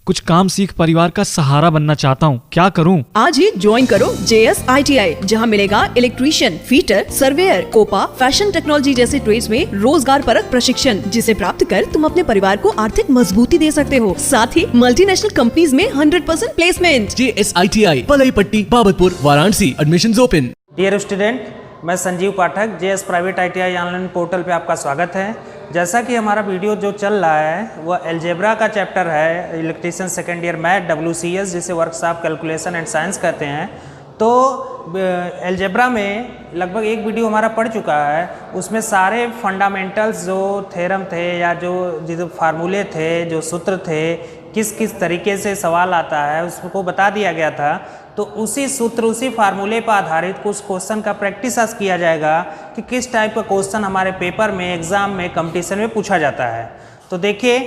कुछ काम सीख परिवार का सहारा बनना चाहता हूँ, क्या करूँ? आज ही ज्वाइन करो JS ITI, जहाँ मिलेगा electrician, fitter, surveyor, COPA, fashion technology जैसे ट्रेड्स में रोजगार परक प्रशिक्षण, जिसे प्राप्त कर तुम अपने परिवार को आर्थिक मजबूती दे सकते हो। साथ ही मल्टीनेशनल कंपनीज में 100% placement. JS ITI, Palai Patti, Babatpur, Varanasi. Admissions open. Dear student, मैं Sanjeev Pathak, JS private ITI online portal पे आपका स्वागत है। जैसा कि हमारा वीडियो जो चल रहा है वह अलजेब्रा का चैप्टर है, electrician second year math WCS, जिसे वर्कशॉप कैलकुलेशन एंड साइंस कहते हैं। तो अलजेब्रा में लगभग एक वीडियो हमारा पढ़ चुका है, उसमें सारे फंडामेंटल्स जो थ्योरम थे या जो फार्मूले थे, जो सूत्र थे, किस किस तरीके से सवाल आता है उसको बता दिया गया था। तो उसी सूत्र, उसी फार्मूले पर आधारित कुछ क्वेश्चन का प्रैक्टिस आज किया जाएगा कि किस टाइप का क्वेश्चन हमारे पेपर में, एग्जाम में, कंपटीशन में पूछा जाता है। तो देखिए,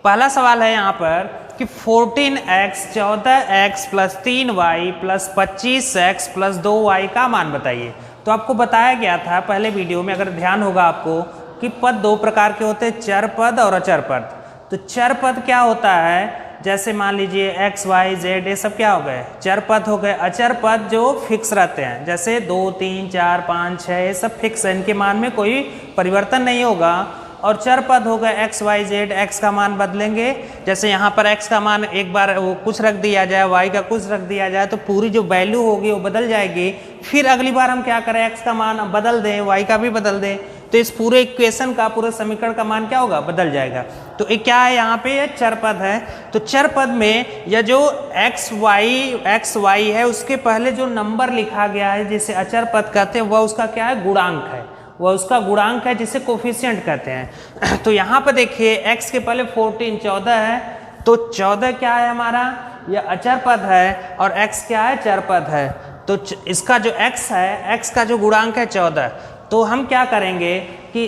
पहला सवाल है यहाँ पर कि 14x 14x plus 3y plus 25x plus 2y का मान बताइए। तो आपको बताया गया था पहले वीडियो में, अगर ध्यान होगा आपको, कि पद दो प्रकार के होते हैं, चर पद और अचर पद। तो चर पद क्या होता है, जैसे मान लीजिए x, y, z, ये सब क्या हो गए, चर पद हो गए। अचर पद जो फिक्स रहते हैं, जैसे 2, 3, 4, 5, 6, ये सब फिक्स है, इनके मान में कोई परिवर्तन नहीं होगा। और चर पद हो गए x, y, z, x का मान बदलेंगे। जैसे यहाँ पर x का मान एक बार वो कुछ रख दिया जाए, y का कुछ रख दिया जाए, तो पूरी जो वैल्यू होगी वो बदल जाएगी। फिर अगली बार हम क्या करें, x का मान बदल दें, y का भी बदल दें, तो इस पूरे इक्वेशन का, पूरे समीकरण का मान क्या होगा, बदल जाएगा। तो ये क्या है, यहाँ पे ये चर पद है। तो चर पद में यह जो x y है, उसके पहले जो नंबर लिखा गया है जिसे अचर पद कहते हैं, वह उसका क्या है, गुणांक है। वह उसका गुणांक है, जिसे कोफिशिएंट कहते हैं। तो यहाँ पर देखिए, x के पहले 14 14 है, तो 14 क्या है हमारा, यह अचर पद है, और x क्या है, चर पद है। तो इसका जो x है, x का जो गुणांक है 14। तो हम क्या करेंगे कि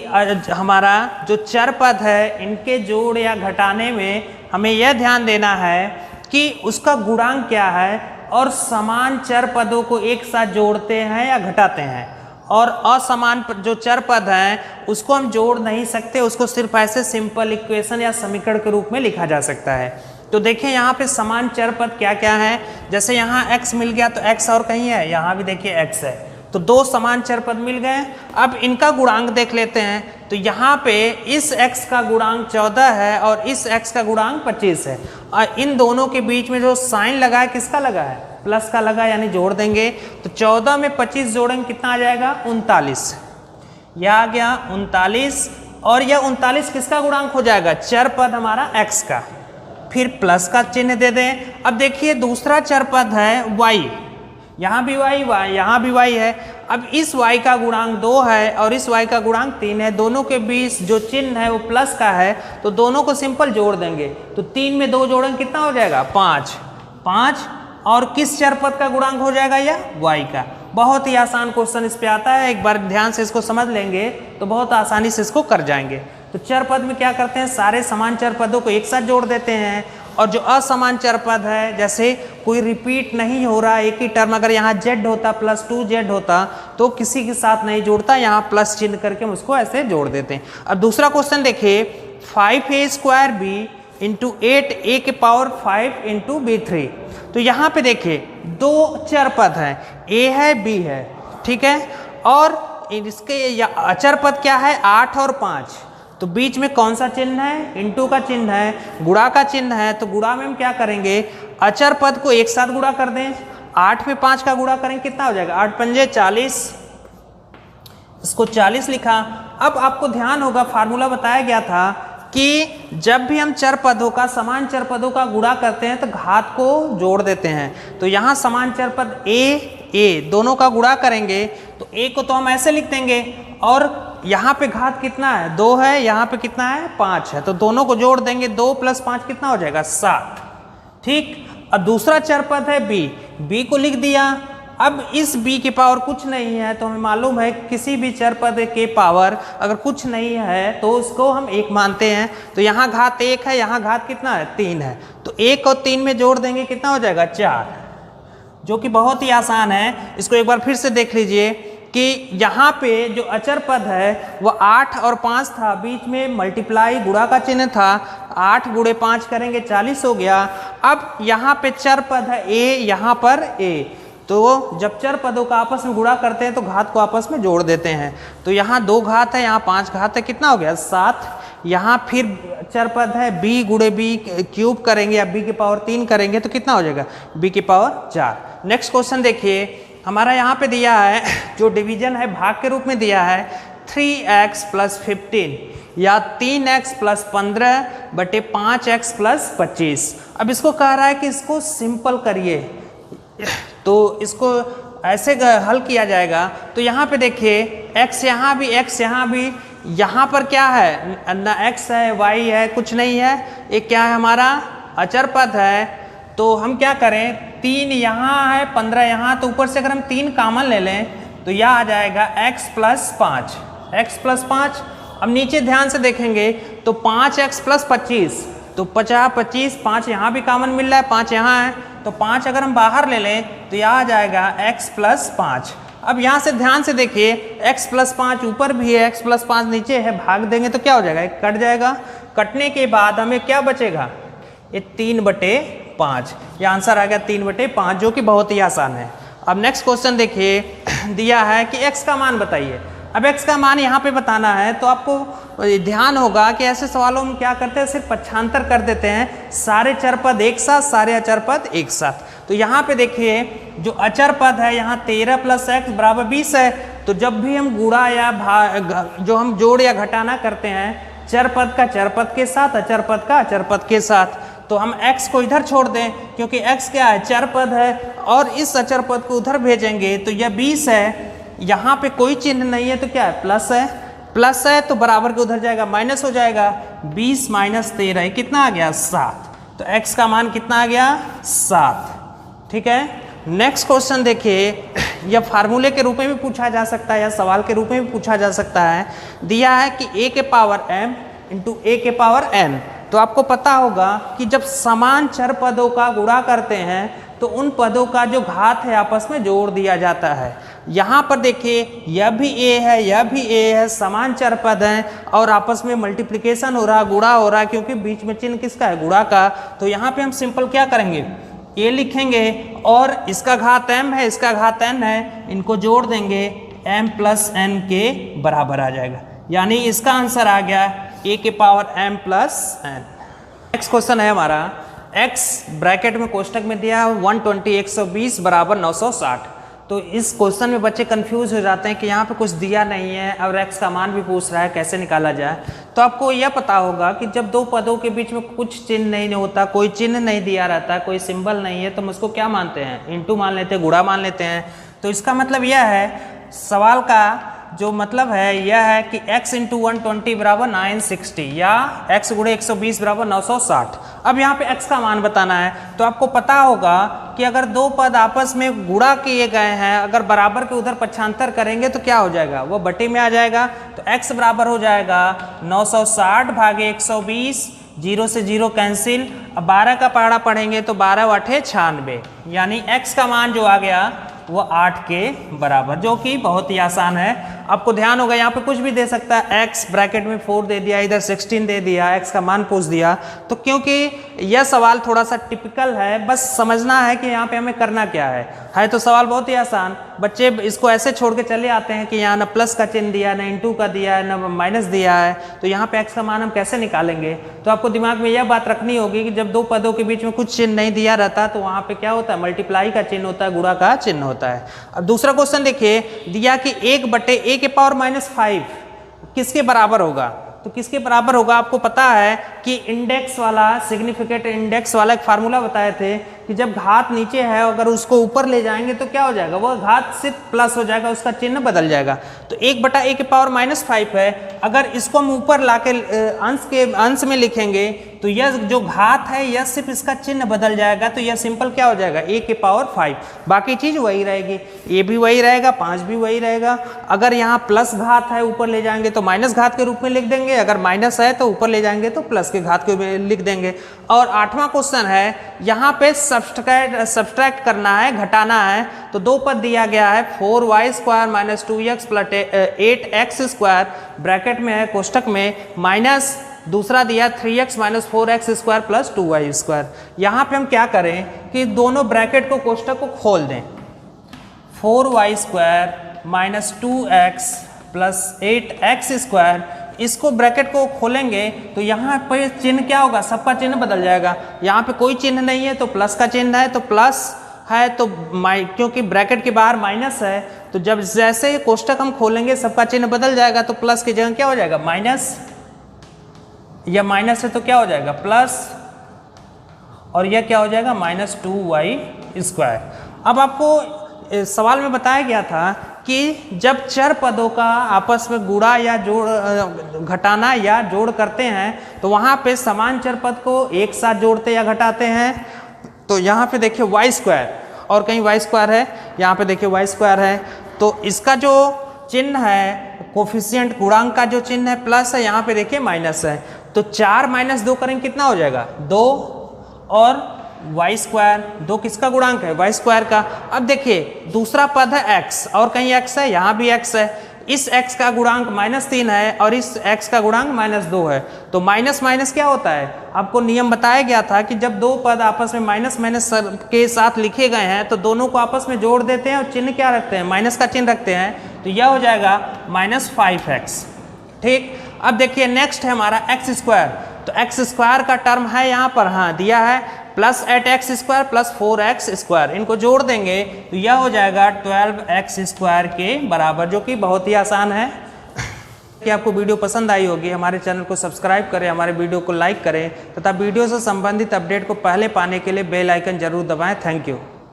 हमारा जो चर पद है, इनके जोड़ या घटाने में हमें यह ध्यान देना है कि उसका गुणांक क्या है, और समान चर पदों को एक साथ जोड़ते हैं या घटाते हैं। और असमान जो चर पद हैं उसको हम जोड़ नहीं सकते, उसको सिर्फ ऐसे सिंपल इक्वेशन या समीकरण के रूप में लिखा जा सकता है। तो देखिए यहाँ पे समान चर पद क्या क्या है, जैसे यहाँ x मिल गया तो x और कहीं है, यहाँ भी देखिए x है, तो दो समान चर पद मिल गए। अब इनका गुणांक देख लेते हैं। तो यहाँ पे इस x का गुणांक 14 है और इस x का गुणांक 25 है, और इन दोनों के बीच में जो साइन लगा है, किसका लगा है, प्लस का लगा, यानी जोड़ देंगे। तो 14 में 25 जोड़ेंगे, कितना आ जाएगा, 39। यह आ गया 39, और यह 39 किसका गुणांक हो जाएगा, चर पद हमारा x का। फिर प्लस का चिन्ह दे दें। अब देखिए दूसरा चर पद है y, यहाँ भी y, यहाँ भी y है। अब इस y का गुणांक 2 है और इस y का गुणांक 3 है, दोनों के बीच जो चिन्ह है वो प्लस का है, तो दोनों को सिंपल जोड़ देंगे। तो 3 में 2 जोड़ेंगे, कितना हो जाएगा, 5। और किस चर पद का गुणांक हो जाएगा, यह y का। बहुत ही आसान क्वेश्चन इस पे आता है, एक बार ध्यान से इसको समझ लेंगे तो बहुत आसानी से इसको कर जाएंगे। तो चर पद में क्या करते हैं, सारे समान चर पदों को एक साथ जोड़ देते हैं, और जो असमान चर पद है, जैसे कोई रिपीट नहीं हो रहा, एक ही टर्म, अगर यहाँ z होता प्लस 2z होता तो किसी के साथ नहीं जोड़ता, यहाँ प्लस चिन्ह करके हम उसको ऐसे जोड़ देते हैं। अब दूसरा क्वेश्चन देखिए, 5a² इंटू 8a के पावर 5 इंटू b3। तो यहाँ पे देखिए दो चर पद हैं, a है b है, ठीक है, और इसके अचर पद क्या है, 8 और 5। तो बीच में कौन सा चिन्ह है, इंटू का चिन्ह है, गुणा का चिन्ह है। तो गुणा में हम क्या करेंगे, अचर पद को एक साथ गुणा कर दें। 8 में 5 का गुणा करेंगे, कितना हो जाएगा, 8 पंजे 40, इसको 40 लिखा। अब आपको ध्यान होगा, फार्मूला बताया गया था कि जब भी हम चर पदों का, समान चर पदों का गुणा करते हैं तो घात को जोड़ देते हैं। तो यहाँ समान चर पद a दोनों का गुणा करेंगे, तो a को तो हम ऐसे लिख देंगे, और यहाँ पे घात कितना है, 2 है, यहाँ पे कितना है, 5 है, तो दोनों को जोड़ देंगे। 2 + 5 कितना हो जाएगा, 7। ठीक। अब दूसरा चर पद है b को लिख दिया। अब इस b की पावर कुछ नहीं है, तो हमें मालूम है किसी भी चर पद के पावर अगर कुछ नहीं है तो उसको हम 1 मानते हैं। तो यहाँ घात 1 है, यहाँ घात कितना है, 3 है, तो 1 और 3 में जोड़ देंगे, कितना हो जाएगा, 4, जो कि बहुत ही आसान है। इसको एक बार फिर से देख लीजिए कि यहाँ पे जो अचर पद है वो 8 और 5 था, बीच में मल्टीप्लाई गुणा का चिन्ह था। 8 × 5 करेंगे 40 हो गया, अब यहाँ पे चर पद है a, यहाँ पर a, तो जब चर पदों का आपस में गुणा करते हैं तो घात को आपस में जोड़ देते हैं। तो यहाँ 2 घात है, यहाँ 5 घात है, कितना हो गया 7। यहाँ फिर चर पद है b गुणे b क्यूब करेंगे या b की पावर 3 करेंगे तो कितना हो जाएगा b की पावर 4। नेक्स्ट क्वेश्चन देखिए, हमारा यहाँ पे दिया है जो डिवीजन है भाग के रूप में दिया है 3x + 15 या 3x + 15 बटे 5x + 25। अब इसको कह रहा है कि इसको सिंपल करिए, तो इसको ऐसे हल किया जाएगा। तो यहाँ पे देखिए x यहाँ भी, x यहाँ भी, यहाँ पर क्या है ना x है y है, कुछ नहीं है, एक क्या है हमारा अचर पद है। तो हम क्या करें, 3 यहाँ है 15 यहाँ, तो ऊपर से अगर हम 3 कॉमन ले लें तो यह आ जाएगा x + 5, x + 5। अब नीचे ध्यान से देखेंगे तो 5x + 25, तो 50 25, 5 यहाँ भी कॉमन मिल रहा है, 5 यहाँ है, तो 5 अगर हम बाहर ले लें तो यह आ जाएगा x + 5। अब यहाँ से ध्यान से देखिए x + 5 ऊपर भी है, x + 5 नीचे है, भाग देंगे तो क्या हो जाएगा, कट जाएगा। कटने के बाद हमें क्या बचेगा, ये 3/5, ये आंसर आ गया 3/5, जो कि बहुत ही आसान है। अब नेक्स्ट क्वेश्चन देखिए, दिया है कि x का मान बताइए। अब x का मान यहाँ पे बताना है तो आपको ध्यान होगा कि ऐसे सवालों में क्या करते हैं, सिर्फ पक्षांतर कर देते हैं, सारे चर पद एक साथ, सारे अचर पद एक साथ। तो यहाँ पे देखिए जो अचर पद है यहाँ 13 + x = 20 है। तो जब भी हम गुणा या जो हम जोड़ या घटाना करते हैं चर पद का चर पद के साथ, अचर पद का अचर पद के साथ, तो हम x को इधर छोड़ दें क्योंकि x क्या है, चर पद है, और इस अचर पद को उधर भेजेंगे तो यह 20 है। यहाँ पे कोई चिन्ह नहीं है तो क्या है, प्लस है, प्लस है तो बराबर के उधर जाएगा, माइनस हो जाएगा, 20 - 13 कितना आ गया 7। तो x का मान कितना आ गया 7। ठीक है। नेक्स्ट क्वेश्चन देखिए, यह फार्मूले के रूप में भी पूछा जा सकता है या सवाल के रूप में भी पूछा जा सकता है। दिया है कि a के पावर m × a के पावर n। तो आपको पता होगा कि जब समान चर पदों का गुणा करते हैं तो उन पदों का जो घात है आपस में जोड़ दिया जाता है। यहाँ पर देखिए यह भी a है, यह भी a है, समान चर पद हैं और आपस में मल्टीप्लिकेशन हो रहा, गुणा हो रहा, क्योंकि बीच में चिन्ह किसका है, गुणा का। तो यहाँ पे हम सिंपल क्या करेंगे, a लिखेंगे और इसका घात m है, इसका घात n है, इनको जोड़ देंगे, m + n के बराबर आ जाएगा। यानी इसका आंसर आ गया a के power m + n। Next question है हमारा, x ब्रैकेट में कोष्टक में दिया 120 120 = 960। तो इस क्वेश्चन में बच्चे कंफ्यूज हो जाते हैं कि यहाँ पे कुछ दिया नहीं है और x का मान भी पूछ रहा है, कैसे निकाला जाए। तो आपको यह पता होगा कि जब दो पदों के बीच में कुछ चिन्ह नहीं होता, कोई चिन्ह नहीं दिया रहता, कोई सिंबल नहीं है, तो हम उसको क्या मानते हैं, इनटू मान लेते हैं, गुणा मान लेते हैं। तो इसका मतलब यह है, सवाल का जो मतलब है यह है कि x × 120 = 960 या x × 120 = 960। अब यहाँ पे x का मान बताना है। तो आपको पता होगा कि अगर दो पद आपस में गुणा किए गए हैं, अगर बराबर के उधर पक्षांतर करेंगे तो क्या हो जाएगा, वो बटे में आ जाएगा। तो x बराबर हो जाएगा 960 / 120, 0 से 0 कैंसिल। अब 12 का पहाड़ा पढ़ेंगे तो 12 × 8 = 96, यानी x का मान जो आ गया वो 8 के बराबर, जो कि बहुत ही आसान है। आपको ध्यान होगा यहाँ पे कुछ भी दे सकता है, x ब्रैकेट में 4 दे दिया, इधर 16 दे दिया, x का मान पूछ दिया। तो क्योंकि यह सवाल थोड़ा सा टिपिकल है, बस समझना है कि यहाँ पे हमें करना क्या है तो सवाल बहुत ही आसान। बच्चे इसको ऐसे छोड़ के चले आते हैं कि यहाँ ना प्लस का चिन्ह दिया, ना इंटू का दिया है, ना माइनस दिया है, तो यहाँ पे x का मान हम कैसे निकालेंगे। तो आपको दिमाग में यह बात रखनी होगी कि जब दो पदों के बीच में कुछ चिन्ह नहीं दिया रहता तो वहाँ पे क्या होता है, मल्टीप्लाई का चिन्ह होता है, गुणा का चिन्ह होता है। अब दूसरा क्वेश्चन देखिए, दिया कि 1/a के पावर -5 किसके बराबर होगा। तो किसके बराबर होगा, आपको पता है कि इंडेक्स वाला, सिग्निफिकेंट इंडेक्स वाला एक फार्मूला बताए थे कि जब घात नीचे है अगर उसको ऊपर ले जाएंगे तो क्या हो जाएगा, वो घात सिर्फ प्लस हो जाएगा, उसका चिन्ह बदल जाएगा। तो 1/a के पावर -5 है, अगर इसको हम ऊपर लाके अंश में लिखेंगे तो यह जो घात है यह सिर्फ इसका चिन्ह बदल जाएगा। तो यह सिंपल क्या हो जाएगा, a के पावर 5, बाकी चीज वही रहेगी, a भी वही रहेगा, 5 भी वही रहेगा। अगर यहाँ प्लस घात है ऊपर ले जाएंगे तो माइनस घात के रूप में लिख देंगे, अगर माइनस है तो ऊपर ले जाएंगे तो प्लस के घात के लिख देंगे। और 8वां क्वेश्चन है, यहाँ पे सब्सट्रैक्ट करना है, घटाना है। तो दो पद दिया गया है 4y² - 2x + 8x² ब्रैकेट में है कोष्टक में, माइनस दूसरा दिया 3x minus 4x square plus 2y square. यहाँ पे हम क्या करें कि दोनों ब्रैकेट को कोष्टक को खोल दें। 4y square minus 2x plus 8x square, इसको ब्रैकेट को खोलेंगे तो यहाँ पे चिन्ह क्या होगा, सबका चिन्ह बदल जाएगा। यहाँ पे कोई चिन्ह नहीं है तो प्लस का चिन्ह है, तो प्लस है तो क्योंकि ब्रैकेट के बाहर माइनस है तो जब जैसे ही कोष्टक हम खोलेंगे सबका चिन्ह बदल जाएगा। तो प्लस की जगह क्या हो जाएगा माइनस, या माइनस है तो क्या हो जाएगा प्लस, और यह क्या हो जाएगा माइनस 2y स्क्वायर। अब आपको सवाल में बताया गया था कि जब चर पदों का आपस में गुणा या जोड़, घटाना या जोड़ करते हैं तो वहाँ पे समान चर पद को एक साथ जोड़ते या घटाते हैं। तो यहाँ पे देखिए y स्क्वायर और कहीं y स्क्वायर है, यहाँ पे देखिए y स्क्वायर है, तो इसका जो चिन्ह है कोफिशिएंट गुणांक का जो चिन्ह है प्लस है, यहाँ पे देखिए माइनस है। तो 4 माइनस 2 करेंगे कितना हो जाएगा 2, और y स्क्वायर 2 किसका गुणांक है y स्क्वायर का। अब देखिए दूसरा पद है x और कहीं x है, यहाँ भी x है, इस x का गुणांक -3 है और इस x का गुणांक -2 है। तो माइनस माइनस क्या होता है, आपको नियम बताया गया था कि जब दो पद आपस में माइनस माइनस के साथ लिखे गए हैं तो दोनों को आपस में जोड़ देते हैं और चिन्ह क्या रखते हैं, माइनस का चिन्ह रखते हैं। तो यह हो जाएगा -5x। ठीक, अब देखिए नेक्स्ट है हमारा x स्क्वायर। तो x स्क्वायर का टर्म है यहाँ पर, हाँ दिया है, plus 8x square plus 4x square, इनको जोड़ देंगे तो यह हो जाएगा 12x स्क्वायर के बराबर, जो कि बहुत ही आसान है। कि आपको वीडियो पसंद आई होगी, हमारे चैनल को सब्सक्राइब करें, हमारे वीडियो को लाइक करें तथा वीडियो से संबंधित अपडेट को पहले पाने के लिए बेल आइकन जरूर दबाएं। Thank you.